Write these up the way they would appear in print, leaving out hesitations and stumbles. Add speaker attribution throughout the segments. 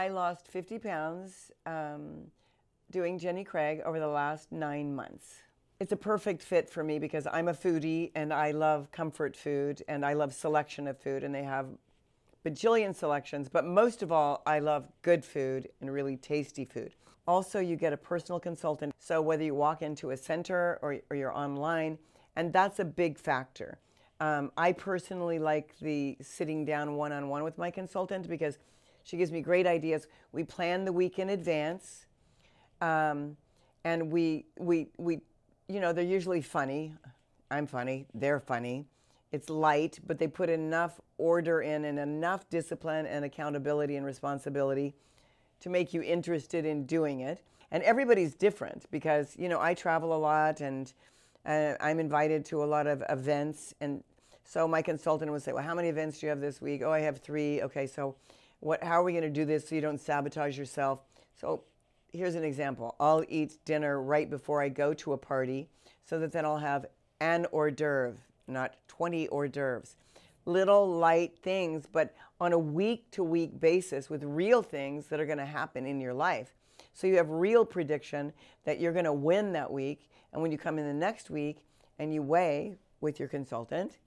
Speaker 1: I lost 50 pounds doing Jenny Craig over the last 9 months. It's a perfect fit for me because I'm a foodie and I love comfort food and I love selection of food, and they have bajillion selections, but most of all, I love good food and really tasty food. Also, you get a personal consultant, so whether you walk into a center or you're online, and that's a big factor. I personally like the sitting down one-on-one with my consultant because she gives me great ideas. We plan the week in advance, and we you know, they're usually funny. I'm funny, they're funny. It's light, but they put enough order in and enough discipline and accountability and responsibility to make you interested in doing it. And everybody's different because, you know, I travel a lot and I'm invited to a lot of events. And so my consultant would say, well, how many events do you have this week? Oh, I have 3. Okay, so how are we going to do this so you don't sabotage yourself? So here's an example. I'll eat dinner right before I go to a party so that then I'll have an hors d'oeuvre, not 20 hors d'oeuvres. Little light things, but on a week-to-week basis with real things that are going to happen in your life. So you have real prediction that you're going to win that week, and when you come in the next week and you weigh with your consultant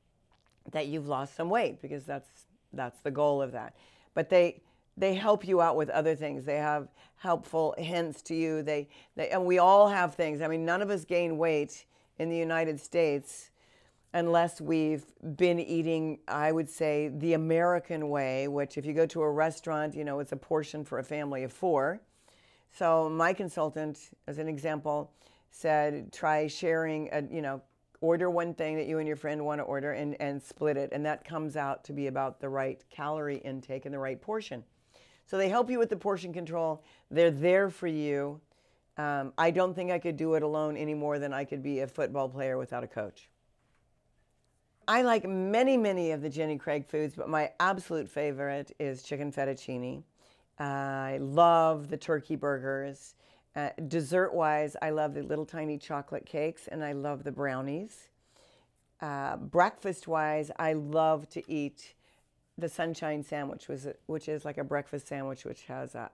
Speaker 1: that you've lost some weight, because that's the goal of that. But they help you out with other things. They have helpful hints to you. And we all have things. I mean, none of us gain weight in the United States unless we've been eating, I would say, the American way, which if you go to a restaurant, you know, it's a portion for a family of 4. So my consultant, as an example, said, try sharing, you know, order one thing that you and your friend want to order and split it. And that comes out to be about the right calorie intake and the right portion. So they help you with the portion control. They're there for you. I don't think I could do it alone any more than I could be a football player without a coach. I like many, many of the Jenny Craig foods, but my absolute favorite is chicken fettuccine. I love the turkey burgers. Dessert-wise, I love the little tiny chocolate cakes, and I love the brownies. Breakfast-wise, I love to eat the sunshine sandwich, which is like a breakfast sandwich, which has a,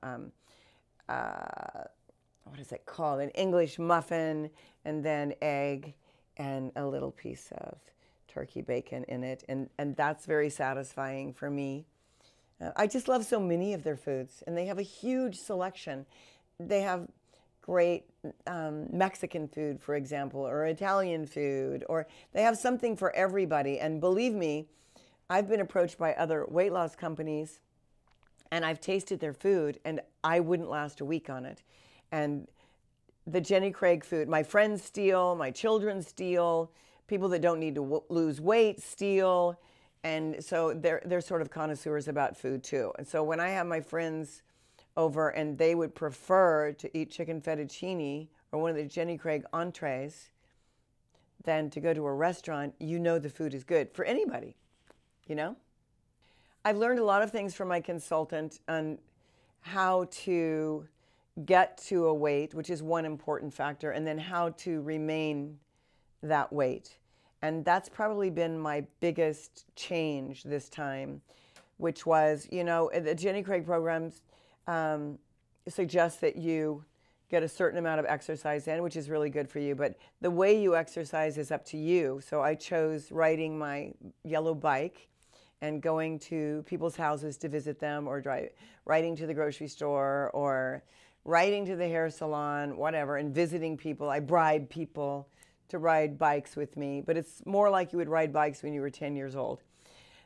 Speaker 1: what is it called? An English muffin, and then egg, and a little piece of turkey bacon in it, and that's very satisfying for me. I just love so many of their foods, and they have a huge selection. They have great Mexican food, for example, or Italian food, or they have something for everybody. And believe me, I've been approached by other weight loss companies, and I've tasted their food, and I wouldn't last a week on it. And the Jenny Craig food, my friends steal, my children steal, people that don't need to lose weight steal, and so they're sort of connoisseurs about food too. And so when I have my friends over and they would prefer to eat chicken fettuccine or one of the Jenny Craig entrees than to go to a restaurant, you know the food is good for anybody, you know? I've learned a lot of things from my consultant on how to get to a weight, which is one important factor, and then how to remain that weight. And that's probably been my biggest change this time, which was, you know, the Jenny Craig programs suggest that you get a certain amount of exercise in, which is really good for you, but the way you exercise is up to you. So I chose riding my yellow bike and going to people's houses to visit them, or riding to the grocery store, or riding to the hair salon, whatever, and visiting people. I bribe people to ride bikes with me, but it's more like you would ride bikes when you were 10 years old.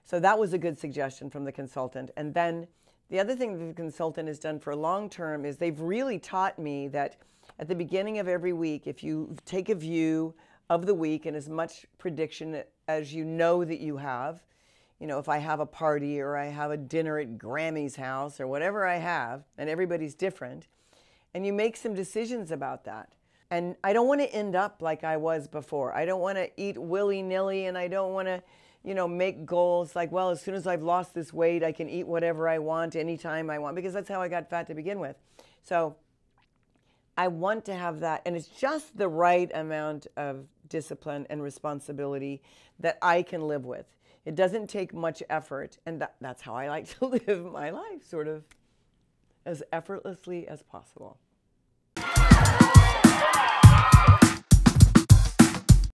Speaker 1: So that was a good suggestion from the consultant. And then the other thing that the consultant has done for long term is they've really taught me that at the beginning of every week, if you take a view of the week and as much prediction as you know that you have, you know, if I have a party or I have a dinner at Grammy's house or whatever I have, and everybody's different, and you make some decisions about that. And I don't want to end up like I was before. I don't want to eat willy-nilly, and I don't want to, you know, make goals like, well, as soon as I've lost this weight, I can eat whatever I want anytime I want, because that's how I got fat to begin with. So I want to have that, and it's just the right amount of discipline and responsibility that I can live with. It doesn't take much effort, and that's how I like to live my life, sort of as effortlessly as possible.